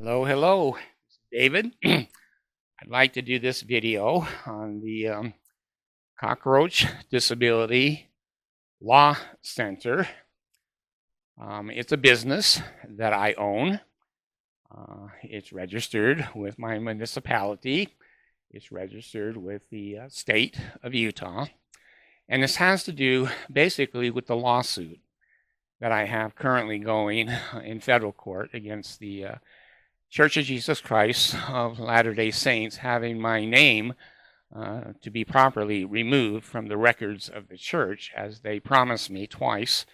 Hello, hello, David. I'd like to do this video on the Cockroach Disability Law Center. It's a business that I own. It's registered with my municipality. It's registered with the state of Utah. And this has to do basically with the lawsuit that I have currently going in federal court against the Church of Jesus Christ of Latter-day Saints, having my name to be properly removed from the records of the church, as they promised me twice.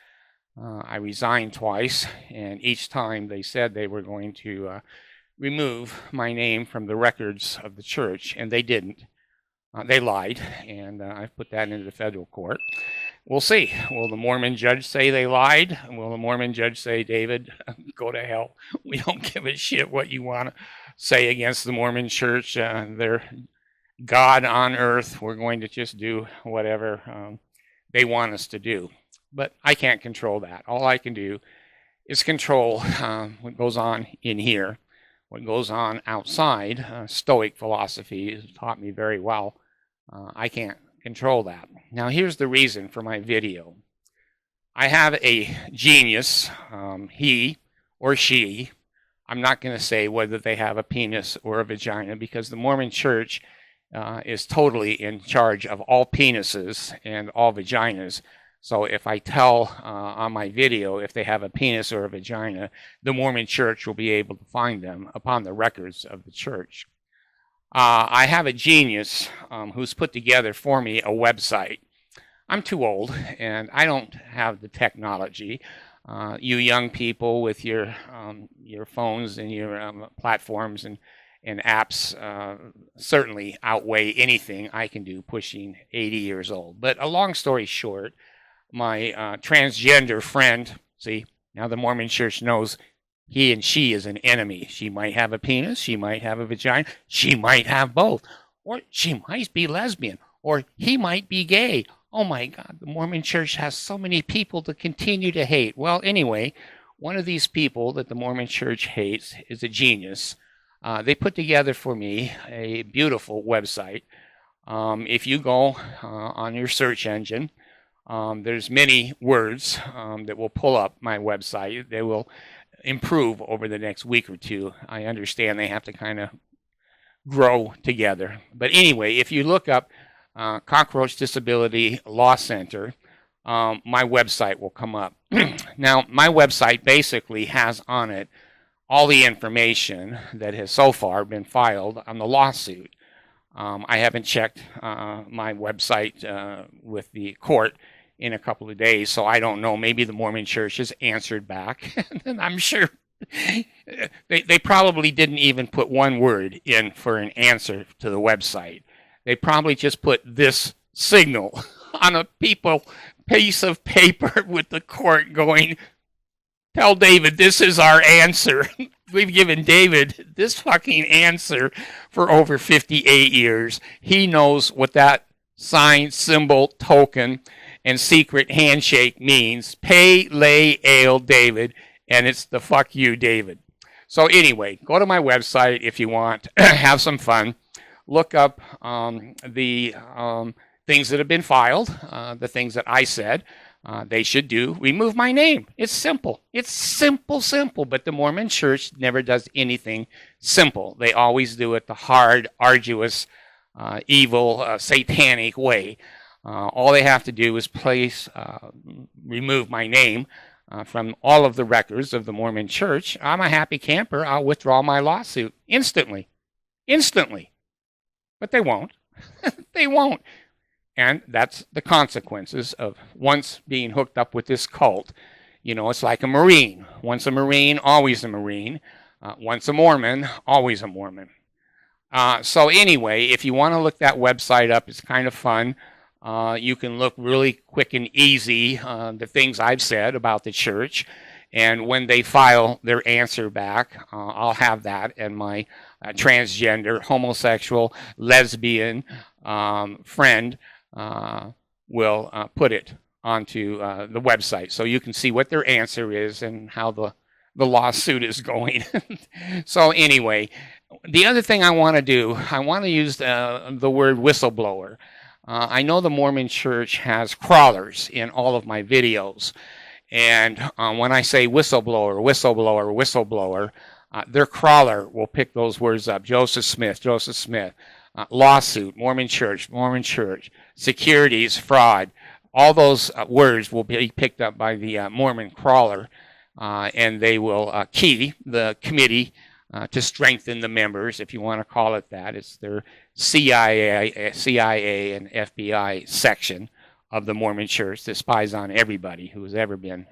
I resigned twice, and each time they said they were going to remove my name from the records of the church, and they didn't. They lied, and I've put that into the federal court. We'll see. Will the Mormon judge say they lied? Will the Mormon judge say, David, go to hell? We don't give a shit what you want to say against the Mormon church. They're God on earth. We're going to just do whatever they want us to do. But I can't control that. All I can do is control what goes on in here. What goes on outside, Stoic philosophy has taught me very well. I can't control that. Now, here's the reason for my video. I have a genius, he or she. I'm not going to say whether they have a penis or a vagina, because the Mormon church is totally in charge of all penises and all vaginas. So if I tell on my video if they have a penis or a vagina, the Mormon church will be able to find them upon the records of the church. I have a genius who's put together for me a website. I'm too old, and I don't have the technology. You young people with your phones and your platforms and apps certainly outweigh anything I can do pushing 80 years old. But a long story short, my transgender friend, see, now the Mormon church knows he and she is an enemy. She might have a penis, she might have a vagina, she might have both, or she might be lesbian, or he might be gay. Oh my God, the Mormon church has so many people to continue to hate. Well, anyway, one of these people that the Mormon church hates is a genius. They put together for me a beautiful website. If you go on your search engine, there's many words that will pull up my website. They will improve over the next week or two. I understand they have to kind of grow together. But anyway, if you look up Cockroach Disability Law Center, my website will come up. Now, my website basically has on it all the information that has so far been filed on the lawsuit. I haven't checked my website with the court in a couple of days, so I don't know. Maybe the Mormon church has answered back. And I'm sure they probably didn't even put one word in for an answer to the website. They probably just put this signal on a piece of paper with the court going, tell David this is our answer. We've given David this fucking answer for over 58 years. He knows what that sign, symbol, token, and secret handshake means. Pay, lay, ale, David, and it's the fuck you, David. So anyway, go to my website if you want. Have some fun. Look up the things that have been filed, the things that I said they should do. Remove my name. It's simple. It's simple, simple. But the Mormon church never does anything simple. They always do it the hard, arduous, evil, satanic way. All they have to do is remove my name from all of the records of the Mormon church. I'm a happy camper. I'll withdraw my lawsuit instantly. Instantly. But they won't. They won't. And that's the consequences of once being hooked up with this cult. You know, it's like a Marine. Once a Marine, always a Marine. Once a Mormon, always a Mormon. So anyway, if you want to look that website up, it's kind of fun. You can look really quick and easy the things I've said about the church. And when they file their answer back, I'll have that, and my transgender, homosexual, lesbian friend will put it onto the website. So you can see what their answer is and how the the lawsuit is going. So anyway, the other thing I want to do, I want to use the word whistleblower. I know the Mormon Church has crawlers in all of my videos. And when I say whistleblower, whistleblower, whistleblower, their crawler will pick those words up. Joseph Smith, lawsuit, Mormon Church, securities, fraud. All those words will be picked up by the Mormon crawler, and they will key the committee to strengthen the members, if you want to call it that. It's their CIA and FBI section of the Mormon Church that spies on everybody who has ever been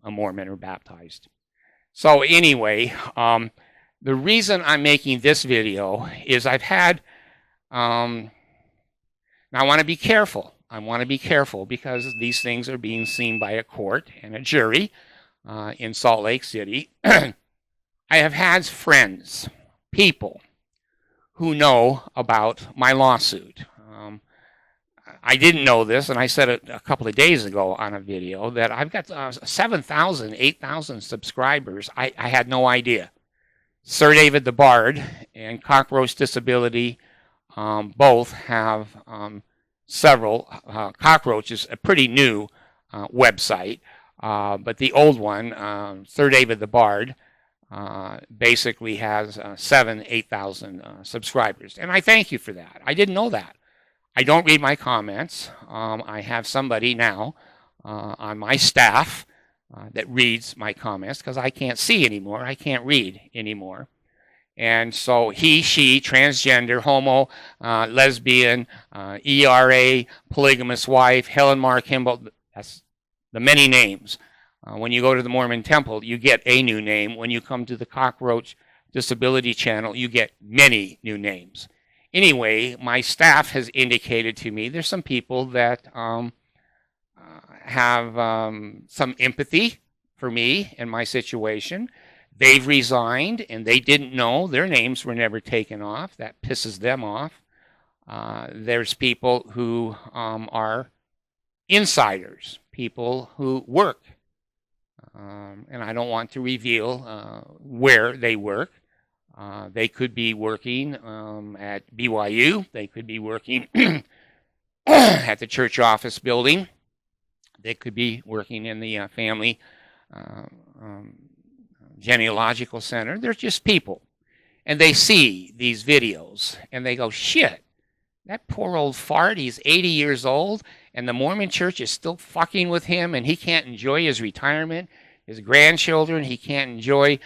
a Mormon or baptized. So anyway, the reason I'm making this video is I've had, now I want to be careful. I want to be careful because these things are being seen by a court and a jury in Salt Lake City. I have had friends, people, who know about my lawsuit. I didn't know this, and I said it a couple of days ago on a video, that I've got 7,000, 8,000 subscribers. I had no idea. Sir David the Bard and Cockroach Disability both have several. Cockroach is a pretty new website, but the old one, Sir David the Bard, basically has 7,000, 8,000 subscribers. And I thank you for that. I didn't know that. I don't read my comments. I have somebody now on my staff that reads my comments because I can't see anymore. I can't read anymore. And so he, she, transgender, homo, lesbian, ERA, polygamous wife, Helen Mar Kimball, that's the many names. When you go to the Mormon Temple, you get a new name. When you come to the Cockroach Disability Channel, you get many new names. Anyway, my staff has indicated to me there's some people that have some empathy for me and my situation. They've resigned, and they didn't know. Their names were never taken off. That pisses them off. There's people who are insiders, people who work. And I don't want to reveal where they work. They could be working at BYU. They could be working at the church office building. They could be working in the family genealogical center. They're just people. And they see these videos and they go, shit, that poor old fart, he's 80 years old and the Mormon Church is still fucking with him and he can't enjoy his retirement, his grandchildren, he can't enjoy,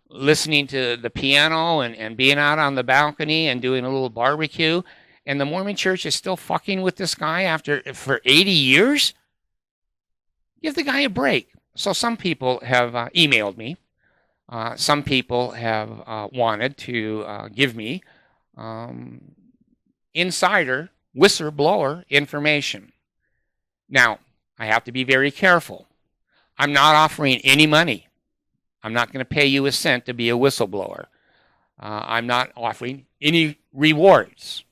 listening to the piano and being out on the balcony and doing a little barbecue. And the Mormon Church is still fucking with this guy for 80 years? Give the guy a break. So some people have emailed me. Some people have wanted to give me insider, whistleblower information. Now, I have to be very careful. I'm not offering any money. I'm not going to pay you a cent to be a whistleblower. I'm not offering any rewards.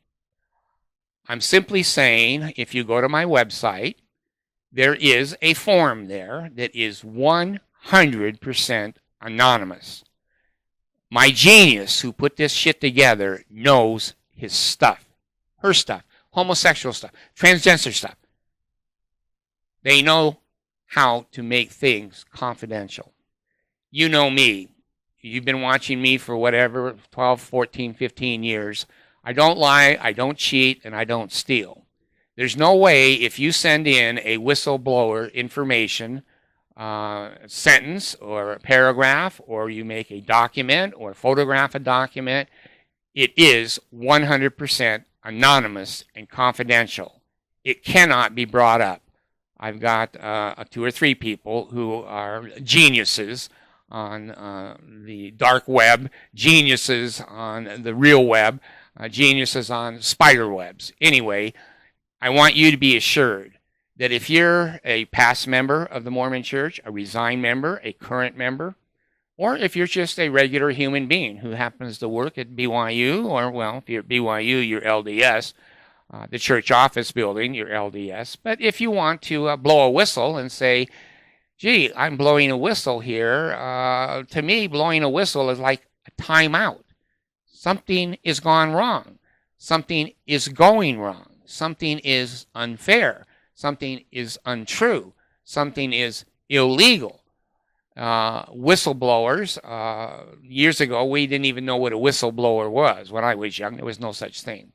I'm simply saying, if you go to my website, there is a form there that is 100% anonymous. My genius who put this shit together knows his stuff, her stuff, homosexual stuff, transgender stuff. They know how to make things confidential. You know me. You've been watching me for whatever, 12, 14, 15 years. I don't lie, I don't cheat, and I don't steal. There's no way if you send in a whistleblower information sentence or a paragraph, or you make a document or photograph a document, it is 100% anonymous and confidential. It cannot be brought up. I've got 2 or 3 people who are geniuses on the dark web, geniuses on the real web, geniuses on spider webs. Anyway, I want you to be assured that if you're a past member of the Mormon Church, a resigned member, a current member, or if you're just a regular human being who happens to work at BYU, or, well, if you're at BYU, you're LDS, the church office building, you're LDS. But if you want to blow a whistle and say, gee, I'm blowing a whistle here. To me, blowing a whistle is like a timeout. Something is gone wrong. Something is going wrong. Something is unfair. Something is untrue. Something is illegal. Whistleblowers, years ago, we didn't even know what a whistleblower was. When I was young, there was no such thing.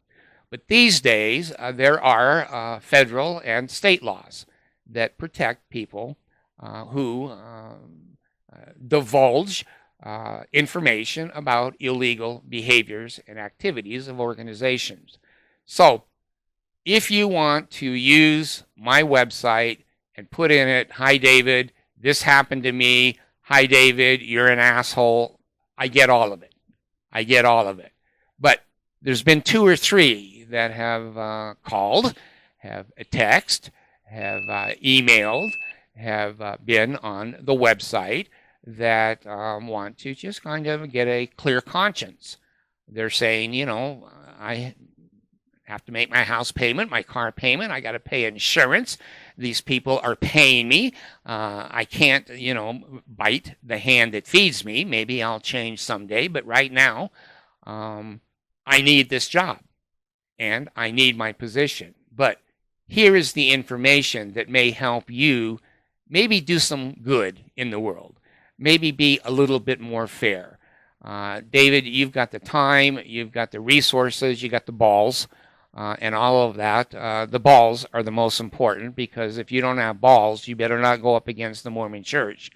But these days, there are federal and state laws that protect people who divulge information about illegal behaviors and activities of organizations. So, if you want to use my website and put in it, "Hi David, this happened to me. Hi David, you're an asshole," I get all of it. I get all of it. But there's been 2 or 3 that have called, have texted, have emailed, have been on the website that want to just kind of get a clear conscience. They're saying, you know, I have to make my house payment, my car payment, I got to pay insurance. These people are paying me. I can't, you know, bite the hand that feeds me. Maybe I'll change someday, but right now, I need this job and I need my position. But here is the information that may help you maybe do some good in the world, maybe be a little bit more fair. David, you've got the time, you've got the resources, you got the balls, and all of that. The balls are the most important, because if you don't have balls, you better not go up against the Mormon Church.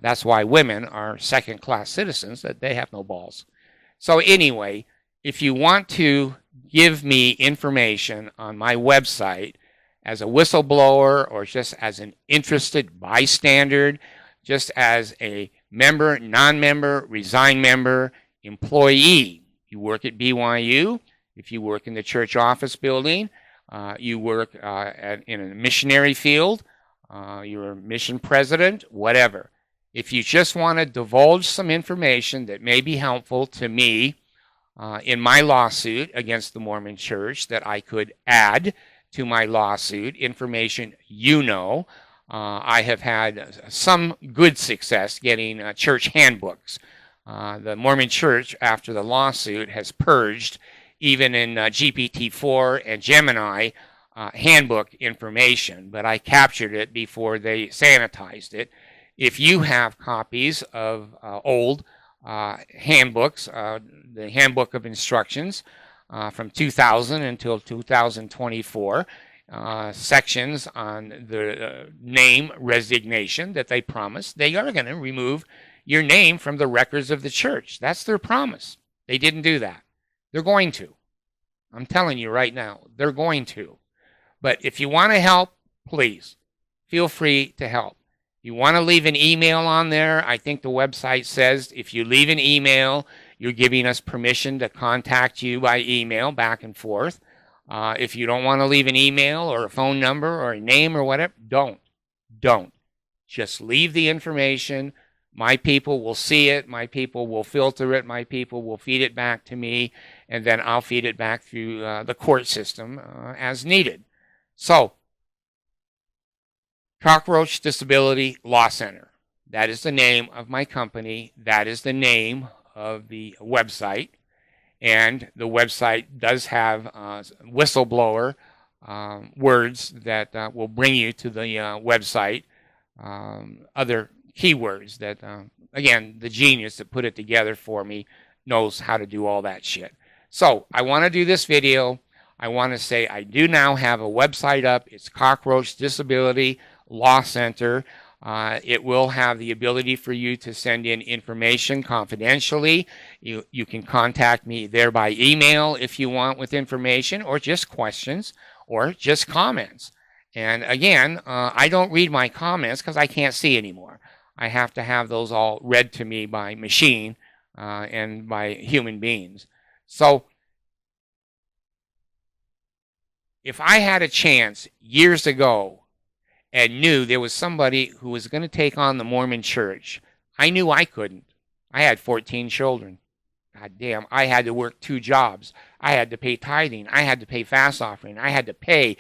That's why women are second-class citizens, that they have no balls. So anyway, if you want to give me information on my website as a whistleblower, or just as an interested bystander, just as a member, non-member, resigned member, employee, you work at BYU, if you work in the church office building, you work in a missionary field, you're a mission president, whatever. If you just want to divulge some information that may be helpful to me in my lawsuit against the Mormon Church, that I could add to my lawsuit, information you know, I have had some good success getting church handbooks. The Mormon Church, after the lawsuit, has purged, even in GPT-4 and Gemini, handbook information, but I captured it before they sanitized it. If you have copies of old handbooks, the Handbook of Instructions from 2000 until 2024, sections on the name resignation that they promised, they are going to remove your name from the records of the church. That's their promise. They didn't do that. They're going to. I'm telling you right now, they're going to. But if you want to help, please, feel free to help. You want to leave an email on there, I think the website says if you leave an email, you're giving us permission to contact you by email back and forth. If you don't want to leave an email or a phone number or a name or whatever, don't. Just leave the information. My people will see it. My people will filter it. My people will feed it back to me, and then I'll feed it back through the court system as needed. So, Cockroach Disability Law Center. That is the name of my company. That is the name of the website. And the website does have whistleblower words that will bring you to the website. Other keywords that, again, the genius that put it together for me knows how to do all that shit. So I want to do this video. I want to say I do now have a website up. It's Cockroach Disability Law Center. It will have the ability for you to send in information confidentially. You can contact me there by email if you want with information, or just questions, or just comments. And again, I don't read my comments because I can't see anymore. I have to have those all read to me by machine and by human beings. So if I had a chance years ago and knew there was somebody who was going to take on the Mormon Church, I knew I couldn't. I had 14 children. God damn, I had to work 2 jobs. I had to pay tithing. I had to pay fast offering. I had to pay.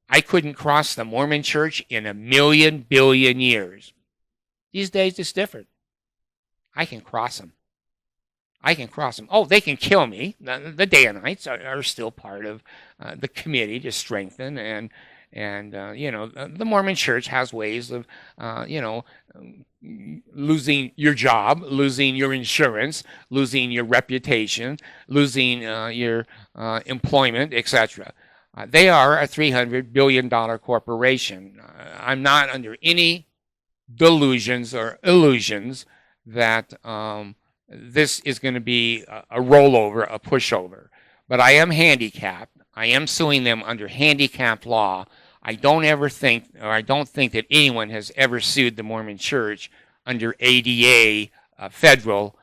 I couldn't cross the Mormon church in a million billion years. These days it's different. I can cross them. I can cross them. Oh, they can kill me. The Danites are still part of the committee to strengthen, and you know, the Mormon Church has ways of you know, losing your job, losing your insurance, losing your reputation, losing your employment, etc. They are a $300 billion corporation. I'm not under any delusions or illusions that this is going to be a rollover, a pushover. But I am handicapped. I am suing them under handicapped law. I don't think that anyone has ever sued the Mormon Church under ADA federal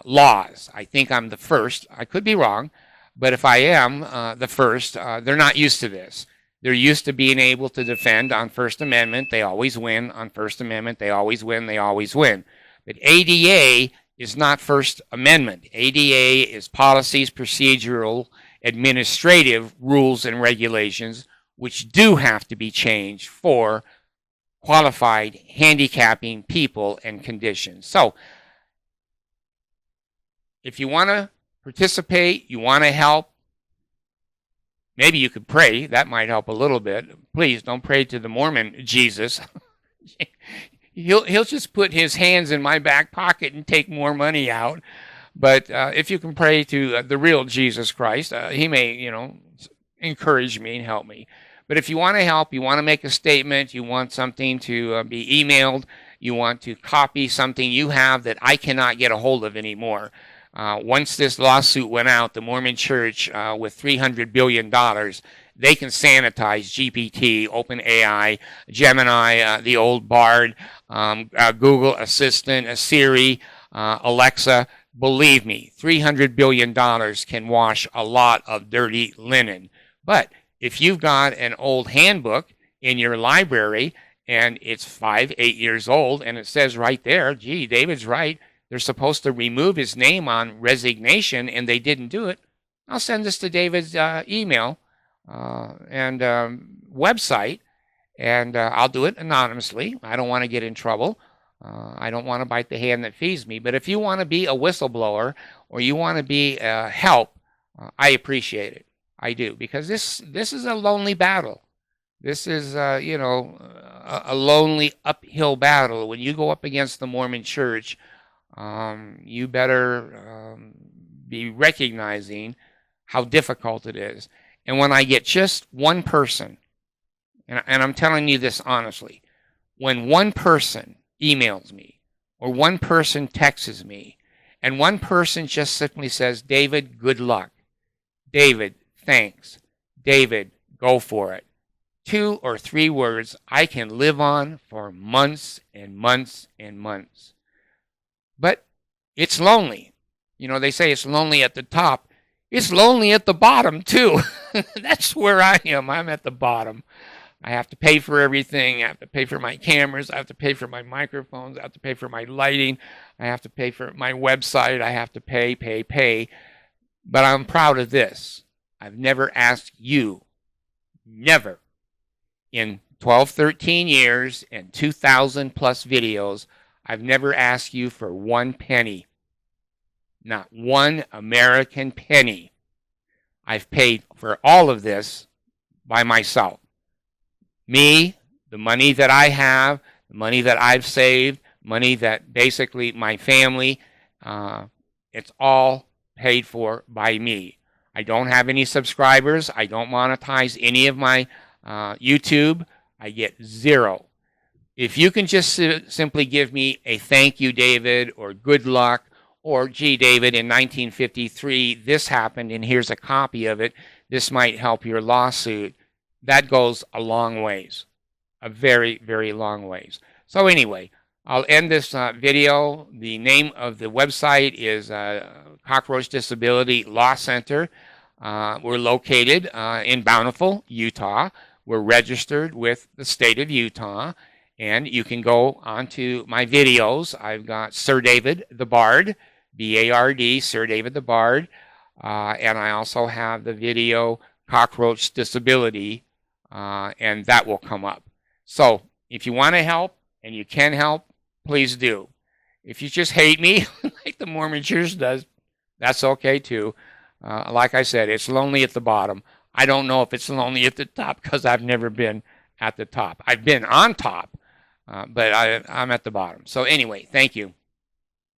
laws. I think I'm the first. I could be wrong, but if I am the first, they're not used to this. They're used to being able to defend on First Amendment. They always win on First Amendment. They always win. They always win. But ADA is not First Amendment. ADA is policies, procedural, administrative rules and regulations, which do have to be changed for qualified handicapping people and conditions. So, if you want to participate, you want to help, maybe you could pray. That might help a little bit. Please don't pray to the Mormon Jesus. He'll just put his hands in my back pocket and take more money out. But if you can pray to the real Jesus Christ, he may, you know, encourage me and help me. But if you want to help, you want to make a statement, you want something to be emailed, you want to copy something you have that I cannot get a hold of anymore. Once this lawsuit went out, the Mormon Church, with $300 billion, they can sanitize GPT, OpenAI, Gemini, the old Bard, Google Assistant, Siri, Alexa. Believe me, $300 billion can wash a lot of dirty linen. But if you've got an old handbook in your library and it's 5, 8 years old and it says right there, gee, David's right, they're supposed to remove his name on resignation and they didn't do it, I'll send this to David's email and website, and I'll do it anonymously. I don't want to get in trouble. I don't want to bite the hand that feeds me. But if you want to be a whistleblower or you want to be help, I appreciate it. I do, because this is a lonely battle. This is you know, a lonely uphill battle. When you go up against the Mormon Church, you better be recognizing how difficult it is. And when I get just one person, and I'm telling you this honestly, when one person emails me or one person texts me and one person just simply says, David, good luck. David, thanks. David, go for it. 2 or 3 words I can live on for months and months and months. But it's lonely. You know, they say it's lonely at the top. It's lonely at the bottom, too. That's where I am. I'm at the bottom. I have to pay for everything. I have to pay for my cameras. I have to pay for my microphones. I have to pay for my lighting. I have to pay for my website. I have to pay. But I'm proud of this. I've never asked you, never, in 12, 13 years and 2,000 plus videos, I've never asked you for 1 penny. Not 1 American penny. I've paid for all of this by myself. Me, the money that I have, the money that I've saved, money that basically my family, it's all paid for by me. I don't have any subscribers. I don't monetize any of my YouTube. I get 0. If you can just simply give me a thank you, David, or good luck, or gee, David, in 1953, this happened, and here's a copy of it. This might help your lawsuit. That goes a long ways, a very, very long ways. So anyway, I'll end this video. The name of the website is Cockroach Disability Law Center. We're located in Bountiful, Utah. We're registered with the state of Utah. And you can go onto my videos. I've got Sir David the Bard, B-A-R-D, Sir David the Bard. And I also have the video Cockroach Disability and that will come up. So if you want to help and you can help, please do. If you just hate me, like the Mormon Church does, that's okay too. Like I said, it's lonely at the bottom. I don't know if it's lonely at the top because I've never been at the top. I've been on top, but I'm at the bottom. So anyway, thank you.